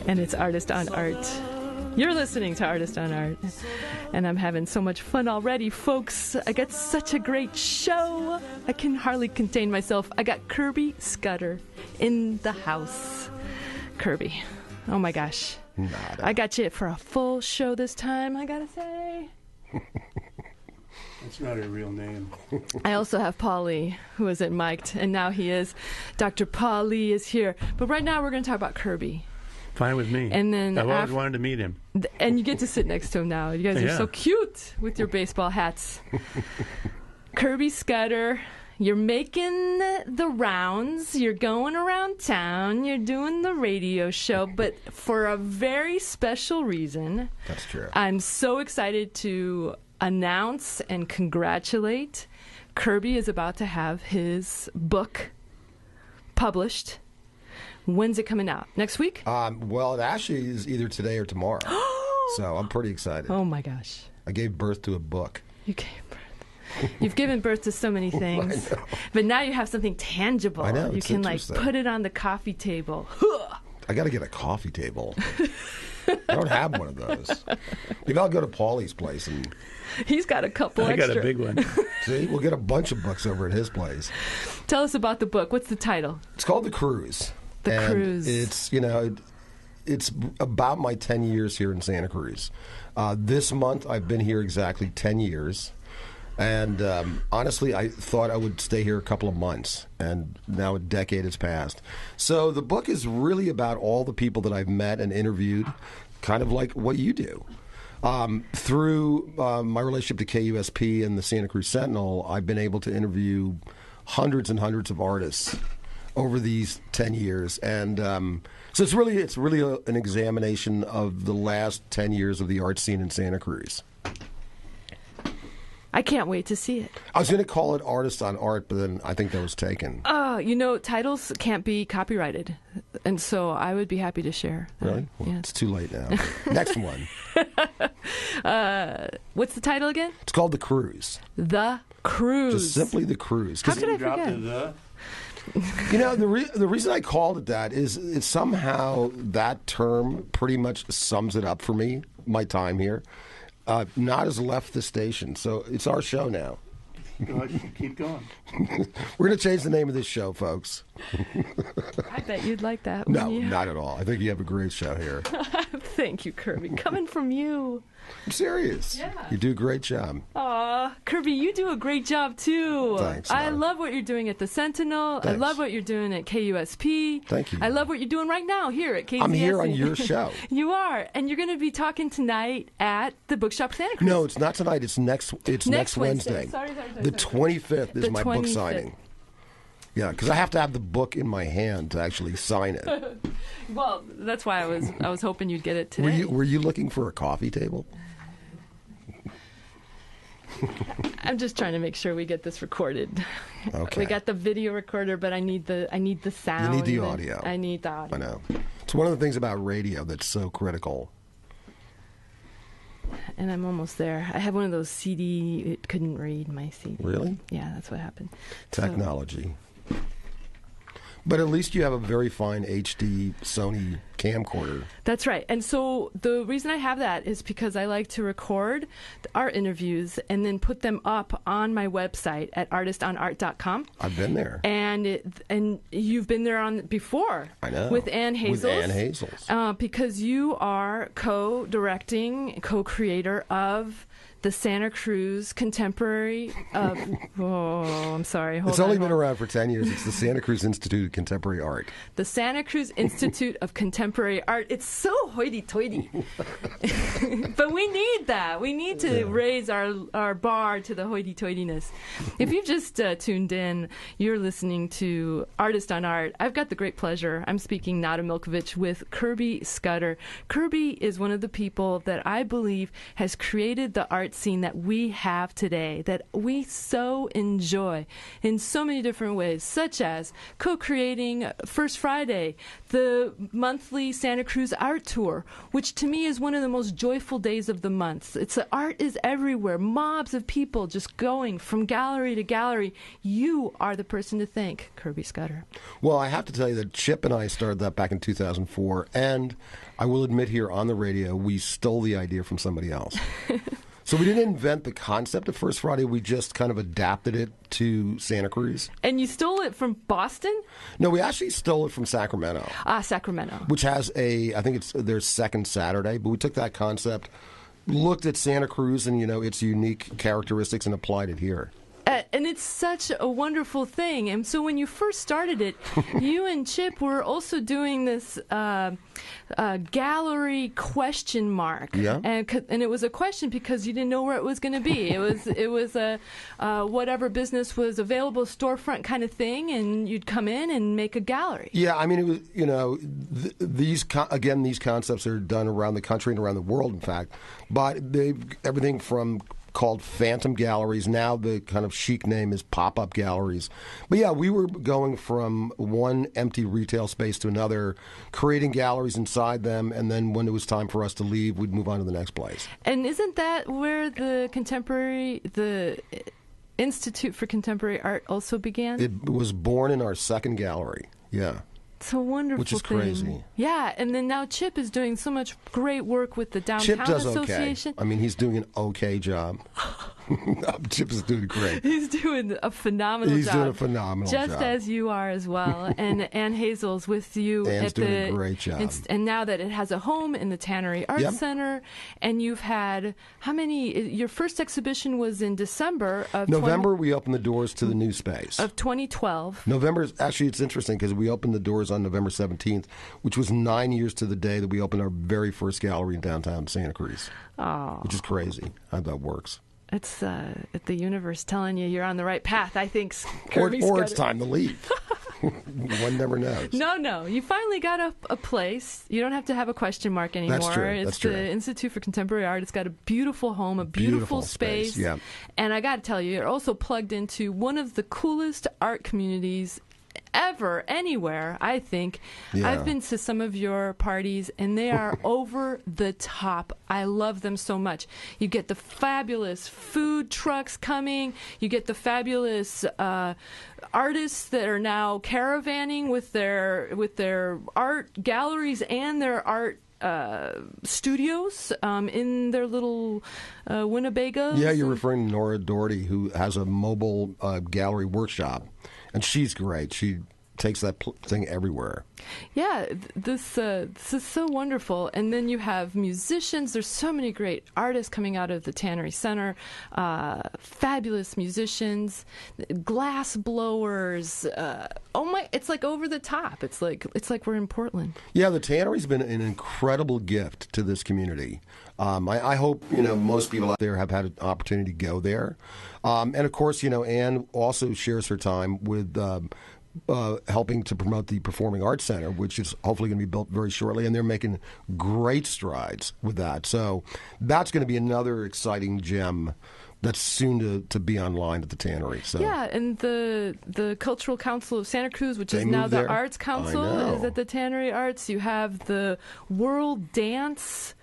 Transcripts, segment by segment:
and it's Artist on Art. You're listening to Artist on Art, and I'm having so much fun already, folks. I got such a great show. I can hardly contain myself. I got Kirby Scudder in the house. Kirby, oh my gosh. Nada. I got you for a full show this time, I gotta say. That's not a real name. I also have Paulie, who isn't mic'd, and now he is. Dr. Paulie is here. But right now we're going to talk about Kirby. Fine with me. And then I've always wanted to meet him. And you get to sit next to him now. You guys are so cute with your baseball hats. Kirby Scudder, you're making the rounds. You're going around town. You're doing the radio show, but for a very special reason. That's true. I'm so excited to announce and congratulate Kirby is about to have his book published. When's it coming out? Next week? Well, it actually is either today or tomorrow. So I'm pretty excited. Oh my gosh. I gave birth to a book. You gave birth. You've given birth to so many things. But now you have something tangible. I know. You It's can put it on the coffee table. I got to get a coffee table. I don't have one of those. Maybe I'll go to Paulie's place and... He's got a couple I extra. got a big one. See, we'll get a bunch of books over at his place. Tell us about the book. What's the title? It's called The Cruise. The Cruise. It's, it's about my 10 years here in Santa Cruz. This month, I've been here exactly 10 years. And honestly, I thought I would stay here a couple of months, and now a decade has passed. So the book is really about all the people that I've met and interviewed, kind of like what you do. Through my relationship to KUSP and the Santa Cruz Sentinel, I've been able to interview hundreds and hundreds of artists over these 10 years. And so it's really an examination of the last 10 years of the art scene in Santa Cruz. I can't wait to see it. I was going to call it Artist on Art, but then I think that was taken. Titles can't be copyrighted, and so I would be happy to share. Really? Well, yeah. It's too late now. Next one. What's the title again? It's called The Cruise. The Cruise. Just simply The Cruise. How could I forget? The reason I called it that is somehow that term pretty much sums it up for me, my time here. Not has left the station, so it's our show now. Keep going. We're going to change the name of this show, folks. I bet you'd like that. No, wouldn't you? not at all. I think you have a great show here. Thank you, Kirby. Coming from you. I'm serious. Yeah. You do a great job. Aw, Kirby, you do a great job, too. Thanks, I Laura. love what you're doing at the Sentinel. Thanks. I love what you're doing at KUSP. Thank you. I love what you're doing right now here at KZSC. I'm here on your show. You are. And you're going to be talking tonight at the Bookshop Santa Cruz. No, it's not tonight. It's next Wednesday. Sorry. The 25th is The my book 25th. signing. Yeah, because I have to have the book in my hand to actually sign it. Well, that's why I was hoping you'd get it today. Were you looking for a coffee table? I'm just trying to make sure we get this recorded. Okay. We got the video recorder, but I need the sound. You need the audio. I need the audio. I know. It's one of the things about radio that's so critical. And I'm almost there. I have one of those CD. It couldn't read my CD. Really? Yeah, that's what happened. Technology. But at least you have a very fine HD Sony camcorder. That's right. And so the reason I have that is because I like to record our interviews and then put them up on my website at artistonart.com. I've been there. And you've been there on before. I know. With Ann Hazels. With Ann Hazels. Because you are co-directing, co-creator of the Santa Cruz Contemporary. I'm sorry. It's only been around for 10 years. It's the Santa Cruz Institute of Contemporary Art. The Santa Cruz Institute of Contemporary Art. It's so hoity-toity. But we need that. We need to raise our bar to the hoity-toityness. If you've just tuned in, you're listening to Artist on Art. I've got the great pleasure. I'm speaking Nada Milkovich with Kirby Scudder. Kirby is one of the people that I believe has created the art scene that we have today, that we so enjoy in so many different ways, such as co-creating First Friday, the monthly monthly Santa Cruz art tour, which to me is one of the most joyful days of the month. Art is everywhere. Mobs of people just going from gallery to gallery. You are the person to thank, Kirby Scudder. Well, I have to tell you that Chip and I started that back in 2004, and I will admit here on the radio, we stole the idea from somebody else. So we didn't invent the concept of First Friday. We just kind of adapted it to Santa Cruz. And you stole it from Boston? No, we actually stole it from Sacramento. Sacramento. Which has I think it's their second Saturday. But we took that concept, looked at Santa Cruz and, its unique characteristics and applied it here. And it's such a wonderful thing. And so when you first started it, you and Chip were also doing this gallery question mark. Yeah. And it was a question because you didn't know where it was going to be. It was a whatever business was available, storefront kind of thing, and you'd come in and make a gallery. Yeah, I mean, it was, these concepts are done around the country and around the world, in fact. But everything from called Phantom Galleries. Now the kind of chic name is Pop-Up Galleries. But yeah, we were going from one empty retail space to another, creating galleries inside them, and then when it was time for us to leave, we'd move on to the next place. And isn't that where the Institute for Contemporary Art also began? It was born in our second gallery, yeah. It's a wonderful Which is thing. crazy. Yeah, and then now Chip is doing so much great work with the Downtown Chip does Association. okay. I mean, he's doing an okay job. Chip is doing great. He's doing a phenomenal job. He's doing a phenomenal job. Just as you are as well. And Ann Hazel's with you. Anne's doing a great job. And now that it has a home in the Tannery Art Center, and you've had, how many, your first exhibition was in December of November, we opened the doors to the new space. Of 2012. November, actually, it's interesting because we opened the doors on November 17th, which was 9 years to the day that we opened our very first gallery in downtown Santa Cruz. Oh. Which is crazy how that works. It's the universe telling you you're on the right path, I think. Or it's time to leave. One never knows. No. You finally got a place. You don't have to have a question mark anymore. That's true. It's the Institute for Contemporary Art. It's got a beautiful home, a beautiful space. Yeah. And I got to tell you, you're also plugged into one of the coolest art communities ever, anywhere, I think. Yeah. I've been to some of your parties, and they are over the top. I love them so much. You get the fabulous food trucks coming. You get the fabulous artists that are now caravanning with their art galleries and their art studios in their little Winnebagos. Yeah, you're referring to Nora Doherty, who has a mobile gallery workshop. And she's great. She takes that thing everywhere. Yeah, this is so wonderful. And then you have musicians. There's so many great artists coming out of the Tannery Center. Fabulous musicians, glass blowers. It's like over the top. It's like we're in Portland. Yeah, the Tannery's been an incredible gift to this community. I hope most people out there have had an opportunity to go there. And of course, Anne also shares her time with helping to promote the Performing Arts Center, which is hopefully going to be built very shortly, and they're making great strides with that. So that's going to be another exciting gem that's soon to be online at the Tannery. So. Yeah, and the Cultural Council of Santa Cruz, which is now the Arts Council, is at the Tannery Arts. You have the World Dance.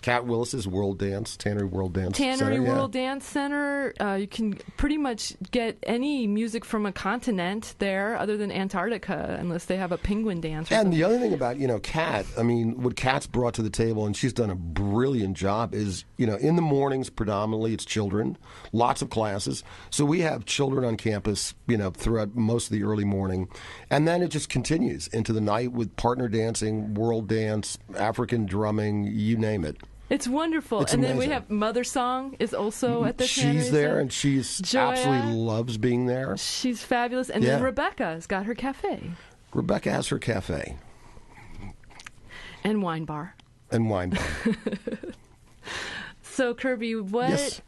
Cat Willis's World Dance, Tannery World Dance Center. Tannery World Dance Center. You can pretty much get any music from a continent there other than Antarctica, unless they have a penguin dance. And the other thing about, Cat, I mean, what Cat's brought to the table, and she's done a brilliant job, is, in the mornings predominantly it's children, lots of classes. So we have children on campus, throughout most of the early morning. And then it just continues into the night with partner dancing, world dance, African drumming, you name it. It's wonderful. It's and amazing. Then we have Mother Song is also at the Tannery She's there, Center. and she's Joya, absolutely loves being there. She's fabulous. And then Rebecca's got her cafe. Rebecca has her cafe. And wine bar. So, Kirby, what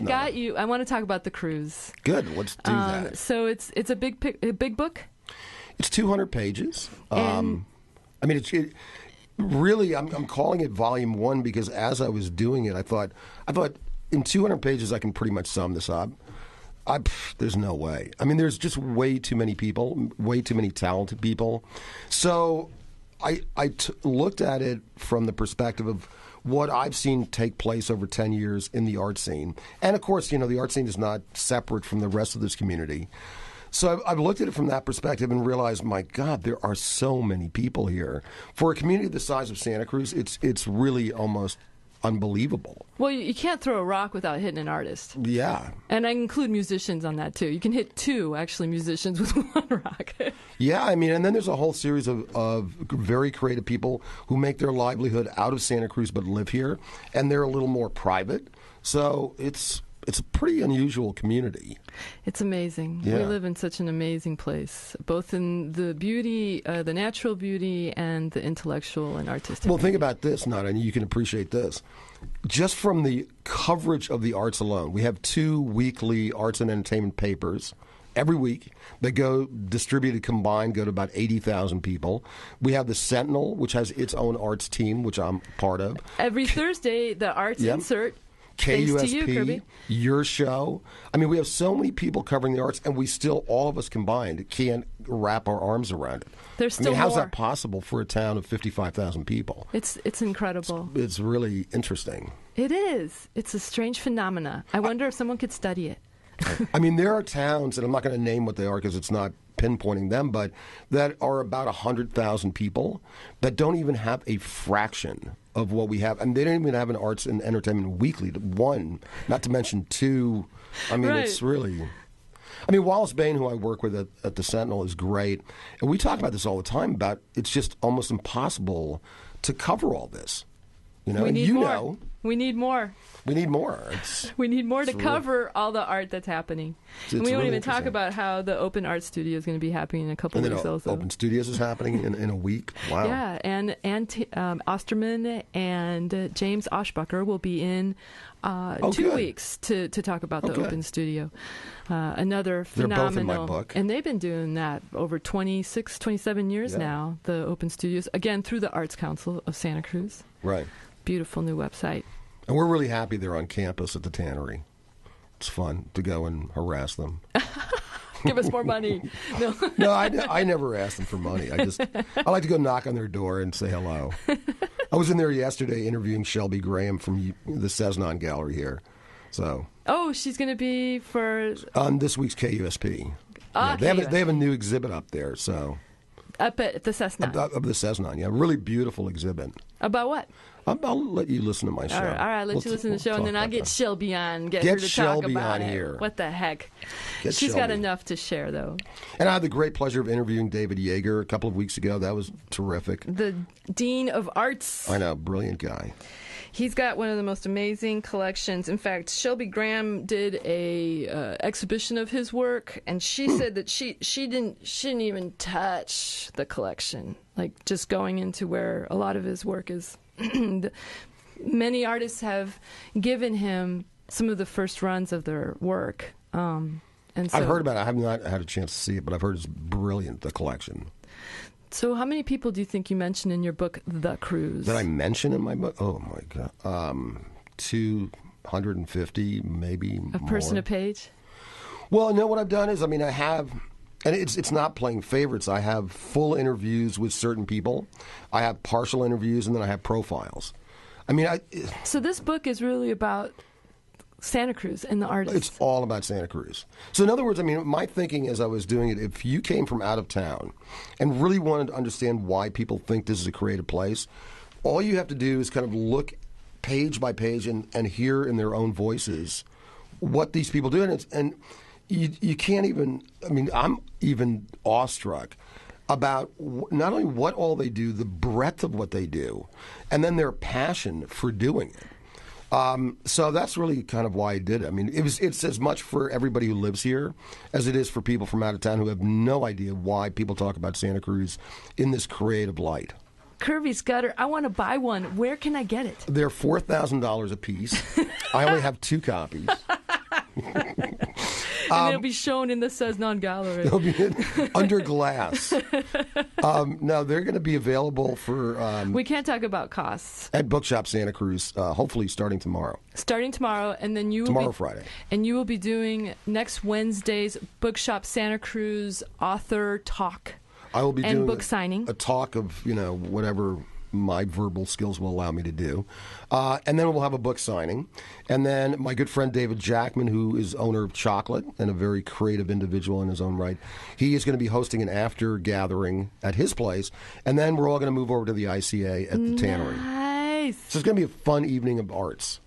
got you? I want to talk about the cruise. Good, let's do that. So it's a big book? It's 200 pages. Really, I'm calling it Volume 1 because as I was doing it, I thought in 200 pages I can pretty much sum this up. There's no way. I mean, there's just way too many people, way too many talented people. So looked at it from the perspective of what I've seen take place over 10 years in the art scene. And, of course, the art scene is not separate from the rest of this community. So I've looked at it from that perspective and realized, my God, there are so many people here. For a community the size of Santa Cruz, it's really almost unbelievable. Well, you can't throw a rock without hitting an artist. Yeah. And I include musicians on that, too. You can hit two, actually, musicians with one rock. Yeah, I mean, and then there's a whole series of very creative people who make their livelihood out of Santa Cruz but live here, and they're a little more private. So it's a pretty unusual community. It's amazing. Yeah. We live in such an amazing place, both in the beauty, the natural beauty, and the intellectual and artistic. Well, think about this, Nada, and you can appreciate this. Just from the coverage of the arts alone, we have 2 weekly arts and entertainment papers every week that go distributed combined, go to about 80,000 people. We have the Sentinel, which has its own arts team, which I'm part of. Every Thursday, the arts insert. KUSP, Thanks to you, Kirby. Your show. I mean, we have so many people covering the arts, and we still, all of us combined, can't wrap our arms around it. There's still how's more. that possible for a town of 55,000 people? It's incredible. It's really interesting. It is. It's a strange phenomena. I wonder if someone could study it. I mean, there are towns, and I'm not going to name what they are because it's not pinpointing them, but that are about 100,000 people that don't even have a fraction of what we have. And they don't even have an arts and entertainment weekly, 1, not to mention 2. I mean, Right. It's really... I mean, Wallace Bain, who I work with at the Sentinel, is great. And we talk about this all the time, about it's just almost impossible to cover all this. We need and more. know, We need more. we need more. We need more to really- cover all the art that's happening. And we it's won't really even talk interesting. about how the Open Art Studio is going to be happening in a couple And of then weeks also. Open Studios is happening in a week. Wow. Yeah, and Osterman and James Oshbucker will be in 2 good. weeks to talk about the good. Open Studio. Another They're phenomenal. both in my book. And they've been doing that over 26, 27 years Yeah. now, the Open Studios, again, through the Arts Council of Santa Cruz. Right. Beautiful new website. And we're really happy they're on campus at the tannery. It's fun to go and harass them. Give us more money. No. No, I never ask them for money. I like to go knock on their door and say hello. I was in there yesterday interviewing Shelby Graham from the Cezanne Gallery here. So Oh, she's going to be for on this week's KUSP. Ah, they KUSP. have a new exhibit up there. So up at the Cessna. of the Cezanne, yeah, really beautiful exhibit. About what? I'll let you listen to my show. All right, let you listen to the show, and then I'll get Shelby on, get her to Shelby talk about on it. here. What the heck? Get She's got Shelby. enough to share, though. And I had the great pleasure of interviewing David Yeager a couple of weeks ago. That was terrific. The Dean of Arts. I know, brilliant guy. He's got one of the most amazing collections. In fact, Shelby Graham did a exhibition of his work, and she said that she didn't even touch the collection. Like just going into where a lot of his work is. Many artists have given him some of the first runs of their work. And so, I've heard about it. I have not had a chance to see it, but I've heard it's brilliant, the collection. So how many people do you think you mentioned in your book, The Cruise? That I mention in my book? Oh, my God. 250, maybe A person more. a page? Well, no, what I've done is, I mean, I have, and it's not playing favorites. I have full interviews with certain people. I have partial interviews, and then I have profiles. I mean, So this book is really about Santa Cruz and the artists. it's all about Santa Cruz. So in other words, I mean, my thinking as I was doing it, if you came from out of town and really wanted to understand why people think this is a creative place, all you have to do is kind of look page by page and hear in their own voices what these people do. And you can't even, I mean, I'm even awestruck about not only what all they do, the breadth of what they do, and then their passion for doing it. So that's really kind of why I did it. I mean, it's as much for everybody who lives here as it is for people from out of town who have no idea why people talk about Santa Cruz in this creative light. Kirby Scudder, I want to buy one. Where can I get it? They're $4,000 a piece. I only have 2 copies. And it'll be shown in the Cezanne Gallery. They'll be under glass. No, they're going to be available for We can't talk about costs. at Bookshop Santa Cruz, hopefully starting tomorrow. Starting tomorrow, and then you will Tomorrow, be, Friday. And you will be doing next Wednesday's Bookshop Santa Cruz author talk. I will be and doing book signing. a talk of, whatever my verbal skills will allow me to do. And then we'll have a book signing. And then my good friend David Jackman, who is owner of Chocolate and a very creative individual in his own right, he is going to be hosting an after gathering at his place. And then we're all going to move over to the ICA at the Tannery. Nice. So it's going to be a fun evening of arts.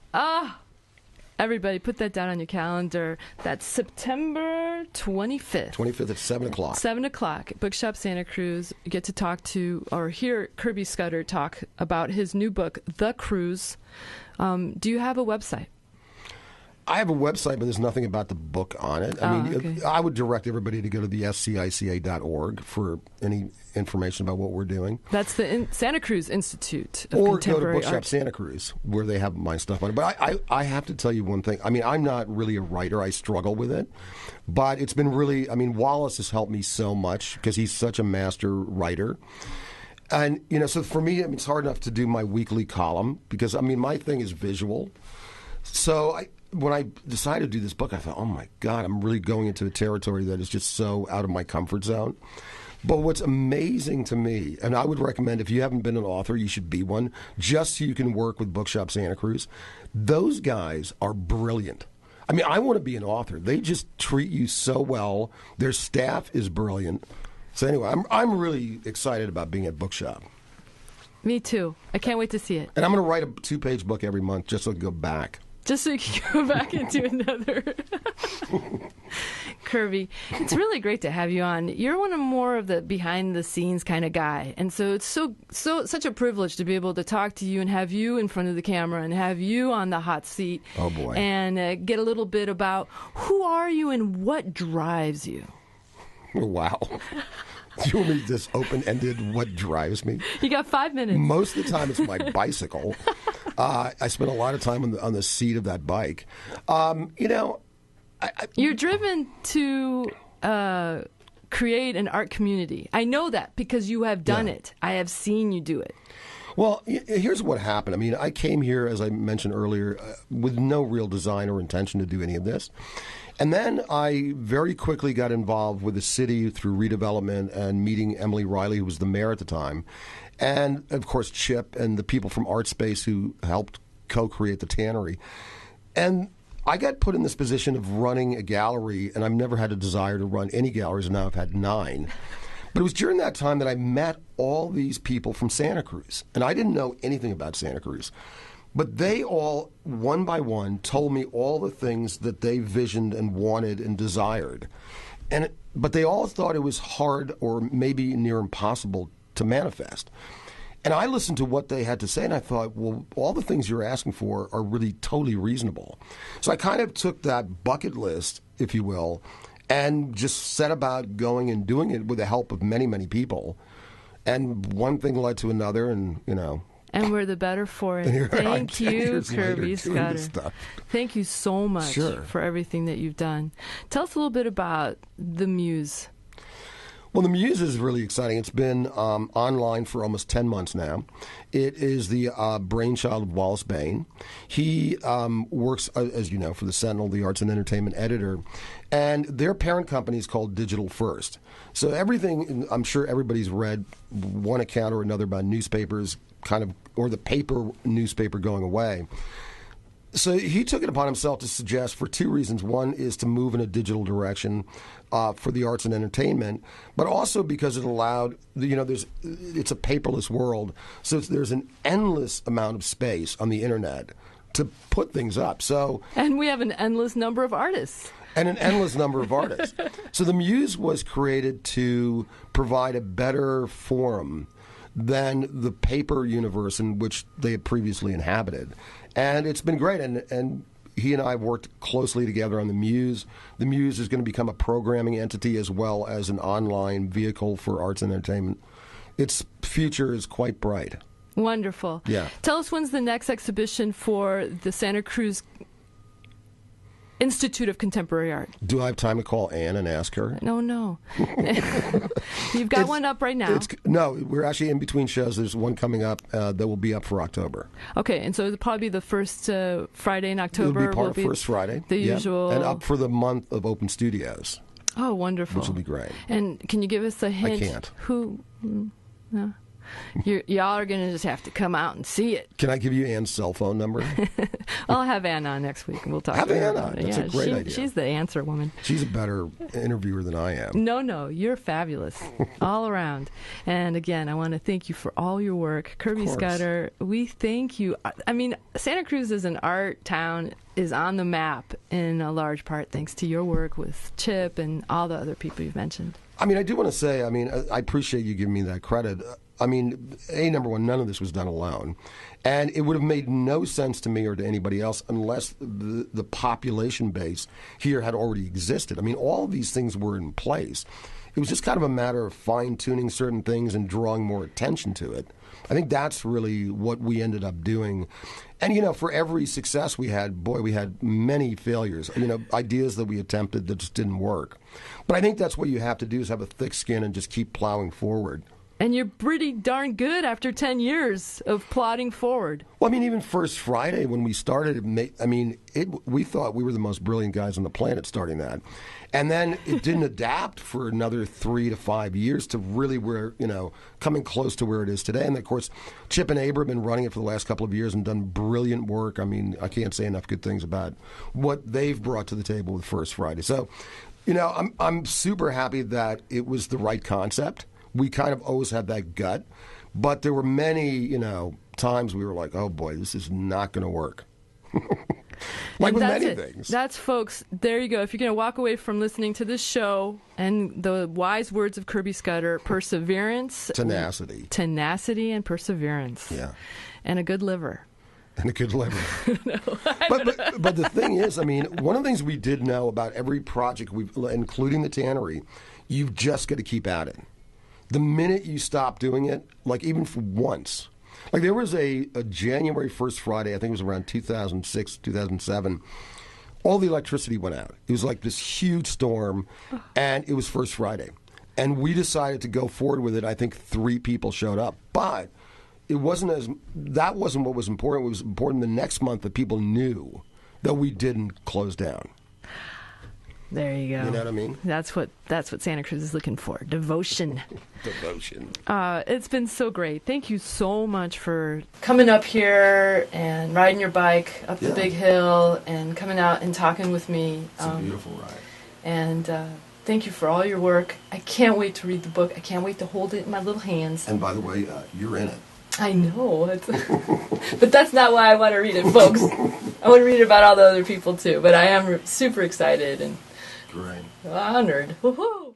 Everybody, put that down on your calendar. That's September 25th. 25th at 7 o'clock. 7 o'clock, Bookshop Santa Cruz. You get to talk to or hear Kirby Scudder talk about his new book, The Cruise. Do you have a website? I have a website, but there's nothing about the book on it. Okay. I would direct everybody to go to the scica.org for any information about what we're doing. That's the Santa Cruz Institute of Or go to Contemporary Bookshop Art. Santa Cruz, where they have my stuff on it. But I have to tell you one thing. I'm not really a writer. I struggle with it. But it's been really, Wallace has helped me so much because he's such a master writer. And, so for me, it's hard enough to do my weekly column because, my thing is visual. So when I decided to do this book, I thought, oh, my God, I'm really going into a territory that is just so out of my comfort zone. But what's amazing to me, and I would recommend if you haven't been an author, you should be one, just so you can work with Bookshop Santa Cruz. Those guys are brilliant. I want to be an author. They just treat you so well. Their staff is brilliant. So anyway, I'm really excited about being at Bookshop. Me too. I can't wait to see it. And I'm going to write a 2-page book every month just so I can go back. Just so you can go back into another. Kirby, it's really great to have you on. You're one of more of the behind the scenes kind of guy. And so it's such a privilege to be able to talk to you and have you in front of the camera and have you on the hot seat. Oh, boy. And get a little bit about who are you and what drives you. Wow. Do you want me just open-ended what drives me? You got 5 minutes. Most of the time it's my bicycle. I spend a lot of time on the seat of that bike. You're driven to create an art community. I know that because you have done it. I have seen you do it. Well, here's what happened. I came here, as I mentioned earlier, with no real design or intention to do any of this. And then I very quickly got involved with the city through redevelopment and meeting Emily Riley, who was the mayor at the time. And, of course, Chip and the people from ArtSpace who helped co-create the Tannery. And I got put in this position of running a gallery, and I've never had a desire to run any galleries, and now I've had 9. But it was during that time that I met all these people from Santa Cruz. And I didn't know anything about Santa Cruz. But they all, one by one, told me all the things that they visioned and wanted and desired. But they all thought it was hard or maybe near impossible to manifest. And I listened to what they had to say, and I thought, well, all the things you're asking for are really totally reasonable. So I kind of took that bucket list, if you will, and just set about going and doing it with the help of many, many people. And one thing led to another, and, And we're the better for it. Thank you, Kirby Scudder. Thank you so much for everything that you've done. Tell us a little bit about the Muse. Well, the Muse is really exciting. It's been online for almost 10 months now. It is the brainchild of Wallace Bain. He works, as you know, for the Sentinel, the arts and entertainment editor. And their parent company is called Digital First. So everything, I'm sure everybody's read one account or another about newspapers or the paper newspaper going away. So he took it upon himself to suggest for 2 reasons. One is to move in a digital direction for the arts and entertainment, but also because it allowed, it's a paperless world, so there's an endless amount of space on the internet to put things up. And we have an endless number of artists. And an endless number of artists. So the Muse was created to provide a better forum than the paper universe in which they had previously inhabited. And it's been great. And he and I have worked closely together on the Muse. The Muse is going to become a programming entity as well as an online vehicle for arts and entertainment. Its future is quite bright. Wonderful. Yeah. Tell us when's the next exhibition for the Santa Cruz Institute of Contemporary Art. Do I have time to call Anne and ask her? No. You've got one up right now. No, we're actually in between shows. There's one coming up that will be up for October. Okay, and so it'll probably be the first Friday in October. It'll be first Friday. The usual. And up for the month of open studios. Oh, wonderful. Which will be great. And can you give us a hint? I can't. Who? No. Y'all are going to just have to come out and see it. Can I give you Ann's cell phone number? I'll have Ann on next week, and we'll talk Have to her Ann about on. it. That's a great idea. She's the answer woman. She's a better interviewer than I am. No, you're fabulous all around. And again, I want to thank you for all your work. Kirby Scudder, we thank you. I mean, Santa Cruz as an art town is on the map in a large part thanks to your work with Chip and all the other people you've mentioned. I mean, I do want to say, I mean, I appreciate you giving me that credit. I mean, number one, none of this was done alone. And it would have made no sense to me or to anybody else unless the population base here had already existed. I mean, all these things were in place. It was just kind of a matter of fine-tuning certain things and drawing more attention to it. I think that's really what we ended up doing. And, you know, for every success we had, boy, we had many failures. You know, ideas that we attempted that just didn't work. But I think that's what you have to do is have a thick skin and just keep plowing forward. And you're pretty darn good after 10 years of plodding forward. Well, I mean, even First Friday when we started, we thought we were the most brilliant guys on the planet starting that. And then it didn't adapt for another 3 to 5 years to really coming close to where it is today. And, of course, Chip and Abra have been running it for the last couple of years and done brilliant work. I mean, I can't say enough good things about what they've brought to the table with First Friday. So, you know, I'm super happy that it was the right concept. We kind of always had that gut, but there were many, you know, times we were like, oh boy, this is not going to work. Like with many things. That's, folks, there you go. If you're going to walk away from listening to this show and the wise words of Kirby Scudder, perseverance. Tenacity and perseverance. Yeah. And a good liver. And a good liver. But the thing is, I mean, one of the things we did know about every project, including the tannery, you've just got to keep at it. The minute you stop doing it, like even for once, like there was a January 1st Friday, I think it was around 2006, 2007, all the electricity went out. It was like this huge storm, and it was First Friday. And we decided to go forward with it. I think 3 people showed up. But that wasn't what was important. What was important the next month that people knew that we didn't close down. There you go. You know what I mean? That's what Santa Cruz is looking for. Devotion. Devotion. It's been so great. Thank you so much for coming up here and riding your bike up the big hill and coming out and talking with me. It's a beautiful ride. And thank you for all your work. I can't wait to read the book. I can't wait to hold it in my little hands. And by the way, you're in it. I know. But that's not why I want to read it, folks. I want to read about all the other people, too. But I am super excited and Great. honored. Woohoo!